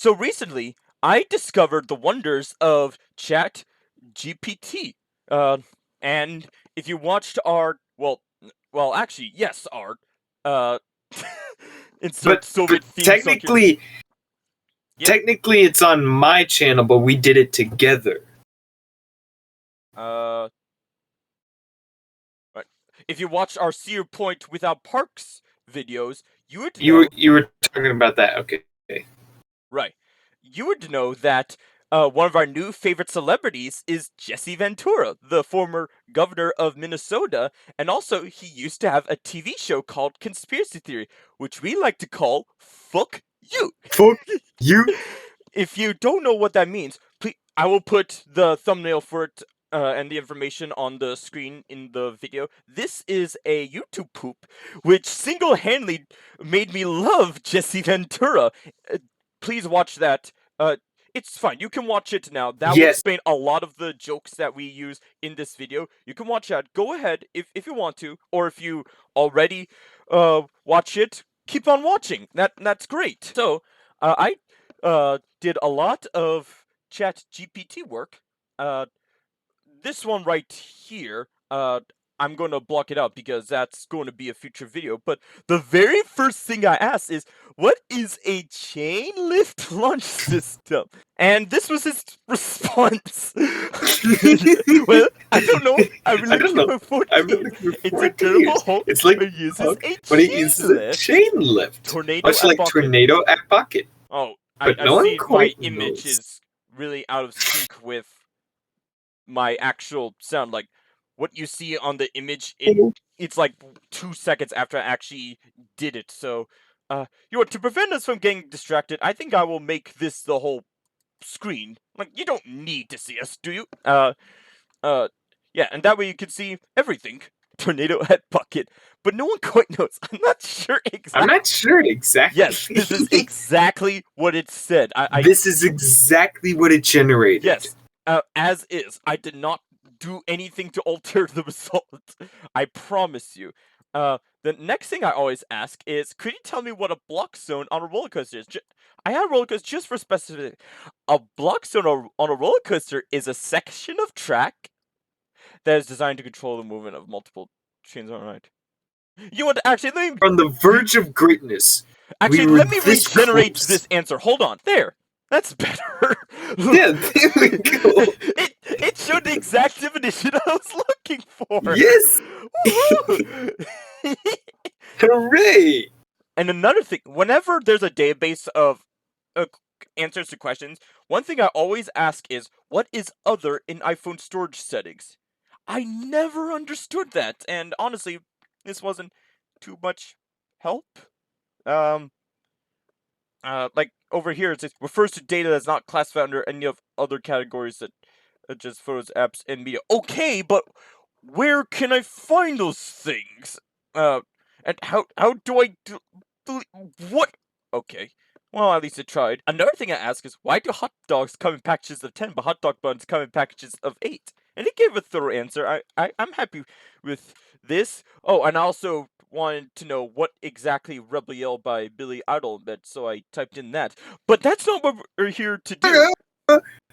So recently, I discovered the wonders of Chat GPT. Uh, and if you watched our, actually, yes, our, uh, insert But Soviet theme song here. technically, Yep. it's on my channel, but we did it together. Right. If you watched our Sear Point Without Parks videos, you would know. You were talking about that, okay? Right. You would know that one of our new favorite celebrities is Jesse Ventura, the former governor of Minnesota, and also he used to have a TV show called Conspiracy Theory, which we like to call Fuck You. Fuck you. If you don't know what that means, please, I will put the thumbnail for it and the information on the screen in the video. This is a YouTube poop, which single-handedly made me love Jesse Ventura. Please watch that. It's fine. You can watch it now. That will Yes. explain a lot of the jokes that we use in this video. You can watch that. Go ahead if you want to, or if you already watch it, keep on watching. That's great. So I did a lot of Chat GPT work. This one right here, I'm going to block it out because that's going to be a future video. But the very first thing I asked is, what is a chain lift launch system? And this was his response. Well, I don't know. I'm really looking forward to it. It's a terrible Hulk. It's like it uses Hulk, a but it chain uses lift. a chain lift. Tornado Much at like Bucket. Tornado at Bucket. Oh, But I no one see my quite image knows. is really out of sync with my actual sound. Like, what you see on the image, it's like 2 seconds after I actually did it. So, to prevent us from getting distracted, I think I will make this the whole screen. Like, you don't need to see us, do you? Yeah, and that way you can see everything. Tornado at Bucket. But no one quite knows. I'm not sure exactly. I'm not sure exactly. Yes, this is exactly what it said. This is exactly what it generated. Yes, as is. I did not do anything to alter the result. I promise you. The next thing I always ask is, could you tell me what a block zone on a roller coaster is? I had a roller coaster just for specific. A block zone on a roller coaster is a section of track that is designed to control the movement of multiple trains on a ride. You want to actually let me on the verge of greatness. Actually, let me regenerate this answer. Hold on. There. That's better. Yeah, there we go. It showed the exact definition I was looking for. Yes. Hooray! And another thing, whenever there's a database of answers to questions, one thing I always ask is, what is other in iPhone storage settings? I never understood that, and honestly, this wasn't too much help. Like over here, it refers to data that's not classified under any of other categories that just photos, apps, and media. Okay, but where can I find those things? And how do I do what? Okay. Well, at least it tried. Another thing I ask is, why do hot dogs come in packages of 10, but hot dog buns come in packages of 8? And it gave a thorough answer. I'm happy with this. Oh, and I also wanted to know what exactly Rebel Yell by Billy Idol meant, so I typed in that. But that's not what we're here to do.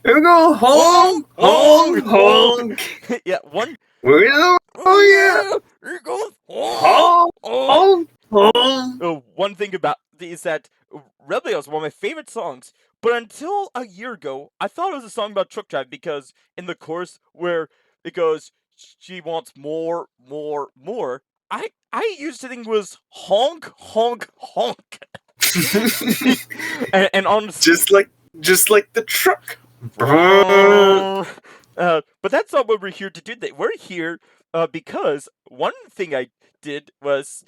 Here we go. Honk, honk, honk. Yeah, one. Oh yeah. Here goes. Honk, honk, honk. One thing about is that Rebel Yell is one of my favorite songs. But until a year ago, I thought it was a song about truck drive because in the chorus where it goes, she wants more, more, more. I used to think it was honk, honk, honk. and honestly, just like the truck. But that's not what we're here to do. We're here because one thing I did was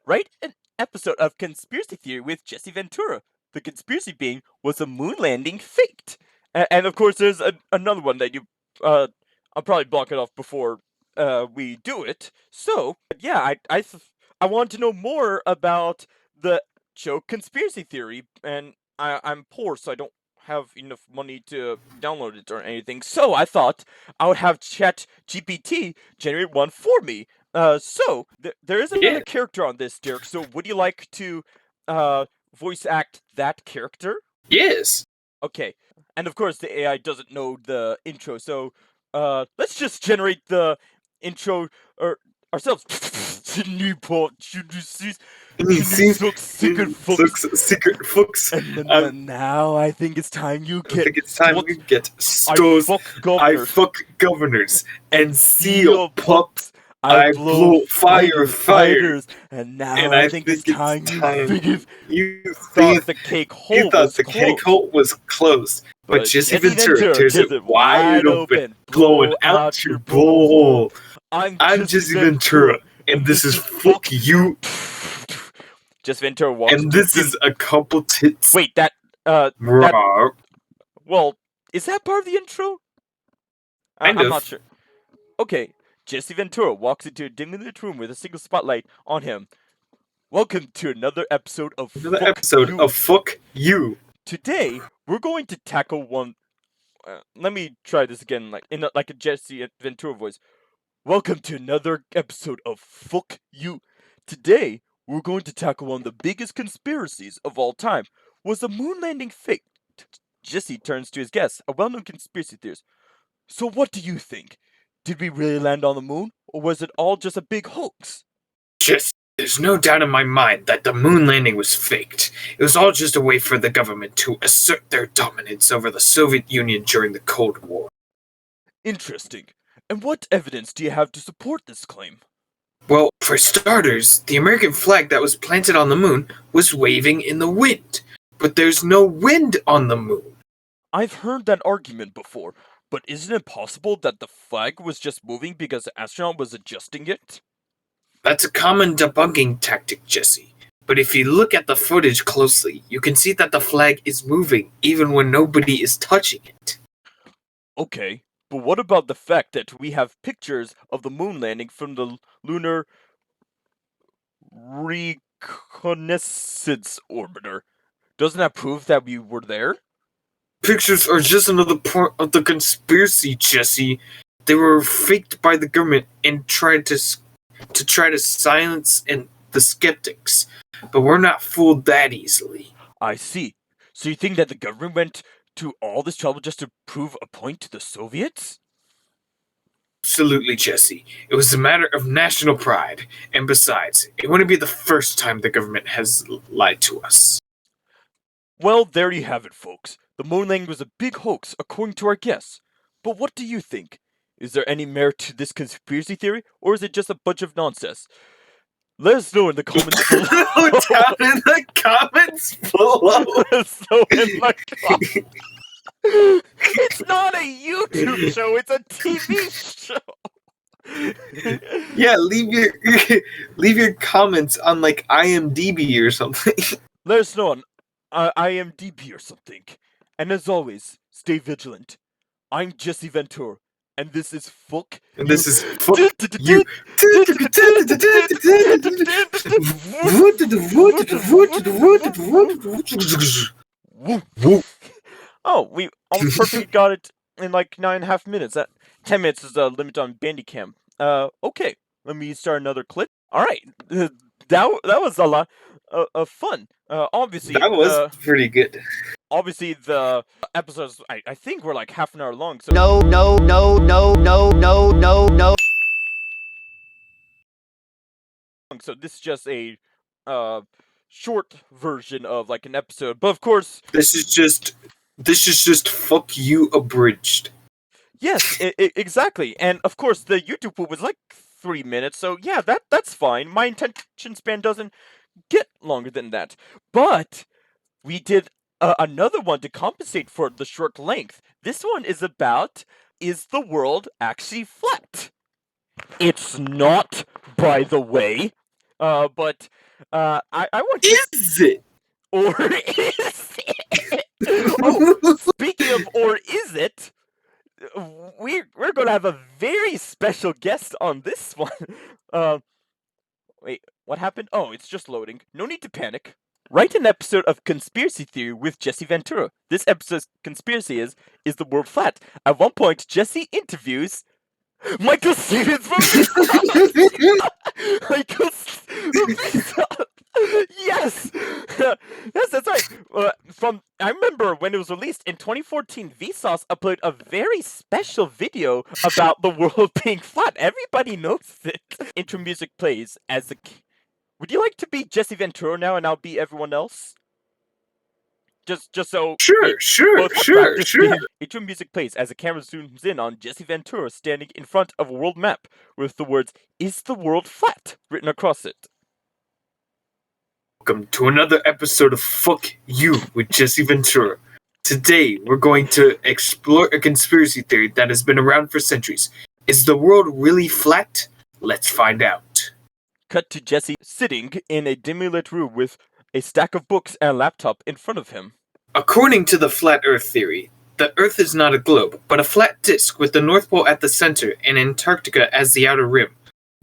write an episode of Conspiracy Theory with Jesse Ventura. The conspiracy being, was the moon landing faked? And of course, there's another one that I'll probably block it off before we do it. So yeah, I want to know more about the show Conspiracy Theory, and I'm poor, so I don't have enough money to download it or anything. So I thought I would have Chat GPT generate one for me. So there is another character on this, Derek. So would you like to voice act that character? Yes. Okay, and of course the AI doesn't know the intro, so let's just generate the intro ourselves. Newport, secret folks. Secret folks. And now I think it's time you I get think it's time what we get I stores. fuck I governors fuck governors and and seal seal pups. pups. I I blow blow fire. fighters, and now And I I think it's think it's time time you you thought the cake you hole thought was the cake closed. hole was closed, but But Jesse Jesse Ventura Ventura tears it tears it wide wide open, open, blowing blow out out your your blowhole. blowhole. I'm I'm Jesse Jesse Ventura, Ventura, and and this this is is fuck fuck. you, Jesse Ventura walks and into this is a couple tits. Wait, that Rawr. well, is that part of the intro? Kind I'm not of. sure. Okay, Jesse Ventura walks into a dimly lit room with a single spotlight on him. Welcome to another episode of Another Fuck episode You. of Fuck You. Today, we're going to tackle one. Let me try this again, like in like a Jesse Ventura voice. Welcome to another episode of Fuck You. Today, we're going to tackle one of the biggest conspiracies of all time. Was the moon landing fake? Jesse turns to his guest, a well-known conspiracy theorist. So what do you think? Did we really land on the moon, or was it all just a big hoax? There's no doubt in my mind that the moon landing was faked. It was all just a way for the government to assert their dominance over the Soviet Union during the Cold War. Interesting. And what evidence do you have to support this claim? Well, for starters, the American flag that was planted on the moon was waving in the wind. But there's no wind on the moon. I've heard that argument before, but isn't it possible that the flag was just moving because the astronaut was adjusting it? That's a common debunking tactic, Jesse. But if you look at the footage closely, you can see that the flag is moving even when nobody is touching it. Okay, but what about the fact that we have pictures of the moon landing from the Lunar Reconnaissance Orbiter? Doesn't that prove that we were there? Pictures are just another part of the conspiracy, Jesse. They were faked by the government and tried to silence the skeptics. But we're not fooled that easily. I see. So you think that the government went to all this trouble just to prove a point to the Soviets? Absolutely, Jesse. It was a matter of national pride. And besides, it wouldn't be the first time the government has lied to us. Well, there you have it, folks. The moon landing was a big hoax, according to our guests. But what do you think? Is there any merit to this conspiracy theory, or is it just a bunch of nonsense? Let us know in the comments below. Down in the comments below. Let us know in the comments. It's not a YouTube show, it's a TV show. Yeah, leave your comments on like IMDb or something. Let us know on IMDb or something. And as always, stay vigilant. I'm Jesse Ventura, and this is Fuck And You. this is Fuck You. Oh, we almost perfectly got it in like 9.5 minutes. That 10 minutes is the limit on Bandicam. Okay, let me start another clip. All right, that was a lot of fun. Obviously, That was pretty good. obviously the episodes I think were like half an hour long. So No. So this is just a short version of like an episode. But of course, This is just Fuck You abridged. yes, exactly. And of course, the YouTube poop was like 3 minutes. So yeah, that's fine. My attention span doesn't get longer than that. But we did another one to compensate for the short length. This one is about, is the world actually flat? It's not, by the way. But I want to. Is it? Or is it? Oh, speaking of or is it, we're gonna have a very special guest on this one. Wait, what happened? Oh, it's just loading. No need to panic. Write an episode of Conspiracy Theory with Jesse Ventura. This episode's conspiracy is the world flat? At one point, Jesse interviews Michael Stevens from Michael from Yes, yes, that's right. I remember when it was released in 2014, Vsauce uploaded a very special video about the world being flat. Everybody knows it. Intro music plays as the. Would you like to be Jesse Ventura now, and I'll be everyone else? Just so we Sure, both have practice. sure. Intro music plays as the camera zooms in on Jesse Ventura standing in front of a world map with the words "Is the world flat?" written across it. Welcome to another episode of Fuck You with Jesse Ventura. Today, we're going to explore a conspiracy theory that has been around for centuries. Is the world really flat? Let's find out. Cut to Jesse sitting in a dimly lit room with a stack of books and a laptop in front of him. According to the flat Earth theory, the Earth is not a globe, but a flat disk with the North Pole at the center and Antarctica as the outer rim.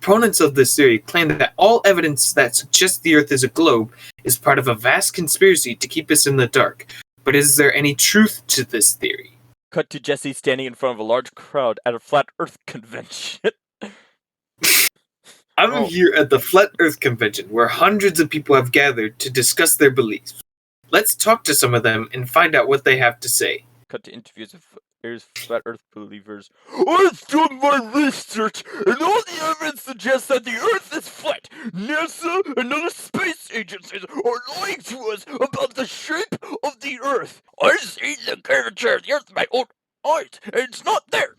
Proponents of this theory claim that all evidence that suggests the Earth is a globe is part of a vast conspiracy to keep us in the dark. But is there any truth to this theory? Cut to Jesse standing in front of a large crowd at a flat Earth convention. I'm here at the Flat Earth Convention, where hundreds of people have gathered to discuss their beliefs. Let's talk to some of them and find out what they have to say. Cut to interviews with flat Earth believers. I've done my research, and all the evidence suggests that the Earth is flat. NASA and other space agencies are lying to us about the shape of the Earth. I've seen the curvature of the Earth with my own eyes, and it's not there.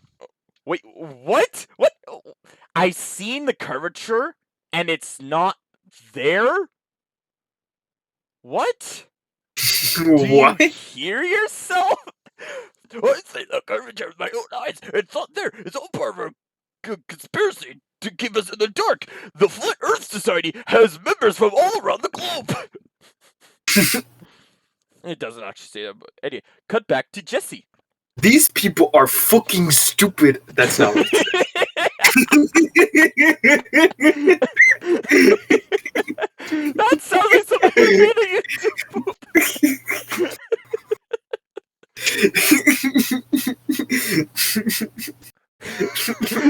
Wait, what? What? I've seen the curvature, and it's not there? What? Do What? you hear yourself? I see the curvature with my own eyes. It's not there. It's all part of a conspiracy to keep us in the dark. The Flat Earth Society has members from all around the globe. It doesn't actually say that, but anyway, cut back to Jesse. These people are fucking stupid. That's not what That sounds like something you made a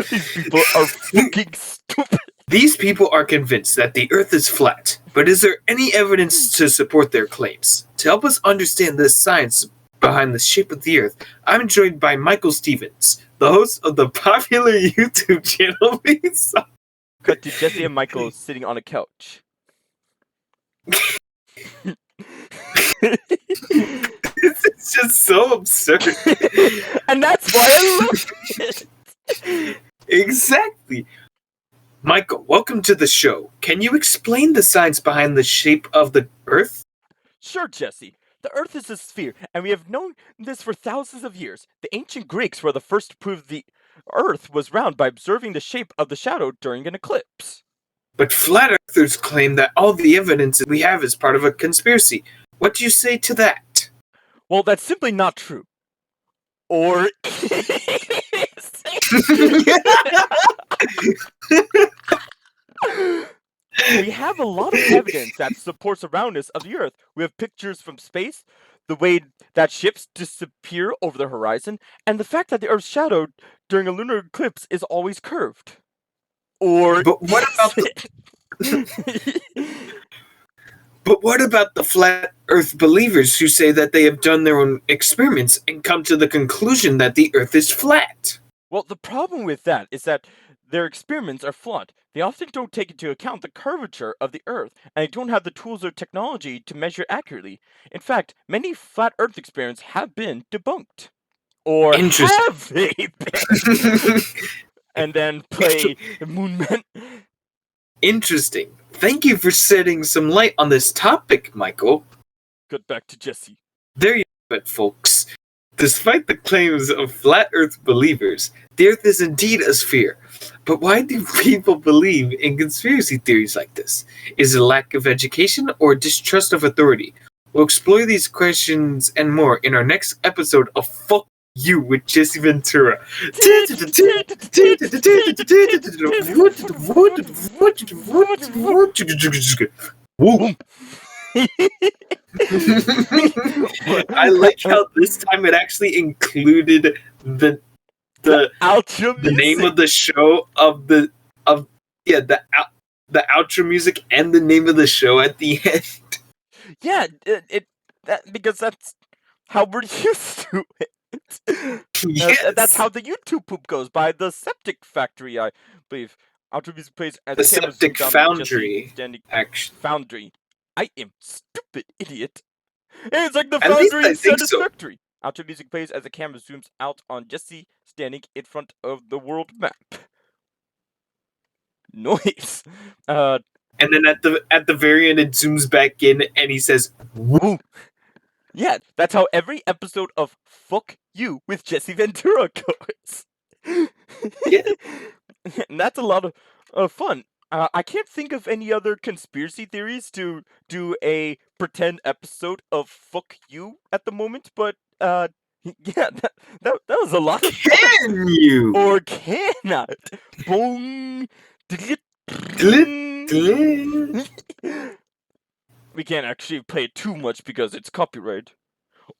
These people are fucking stupid. These people are convinced that the Earth is flat, but is there any evidence to support their claims? To help us understand the science behind the shape of the Earth, I'm joined by Michael Stevens, the host of the popular YouTube channel Vsauce. Cut to Jesse and Michael sitting on a couch. This is just so absurd. And that's why I love it. Exactly. Michael, welcome to the show. Can you explain the science behind the shape of the Earth? Sure, Jesse. The Earth is a sphere, and we have known this for thousands of years. The ancient Greeks were the first to prove the Earth was round by observing the shape of the shadow during an eclipse. But flat earthers claim that all the evidence we have is part of a conspiracy. What do you say to that? Well, that's simply not true. Or we have a lot of evidence that supports the roundness of the Earth. We have pictures from space, the way that ships disappear over the horizon, and the fact that the Earth's shadow during a lunar eclipse is always curved. Or But what about But what about the flat Earth believers who say that they have done their own experiments and come to the conclusion that the Earth is flat? Well, the problem with that is that their experiments are flawed. They often don't take into account the curvature of the Earth, and they don't have the tools or technology to measure accurately. In fact, many flat Earth experiments have been debunked. Or have they been? And then play Moonman. Interesting. Thank you for shedding some light on this topic, Michael. Cut back to Jesse. There you have it, folks. Despite the claims of flat Earth believers, the Earth is indeed a sphere. But why do people believe in conspiracy theories like this? Is it a lack of education or distrust of authority? We'll explore these questions and more in our next episode of Fuck You with Jesse Ventura. Woo. I like how this time it actually included the outro the name music. of the show of the the outro music and the name of the show at the end. Yeah, because that's how we're used to it. Yes. That's how the YouTube poop goes, by the Septic Factory, I believe. Outro music plays as The the camera Septic zooms down on Jesse Foundry, standing. actually. Foundry. I am stupid idiot. Hey, it's like the At least Foundry I in think so. Satisfactory. Outro music plays as the camera zooms out on Jesse standing in front of the world map. Noise. And then at the very end, it zooms back in, and he says, Woo. Yeah, that's how every episode of Fuck You with Jesse Ventura goes. Yeah. And that's a lot of fun. I can't think of any other conspiracy theories to do a pretend episode of Fuck You at the moment, but yeah, that was a lot of fun. Can you? Or cannot. Boom. We can't actually play it too much because it's copyright.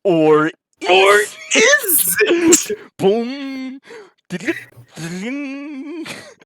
Or Or is it? Boom.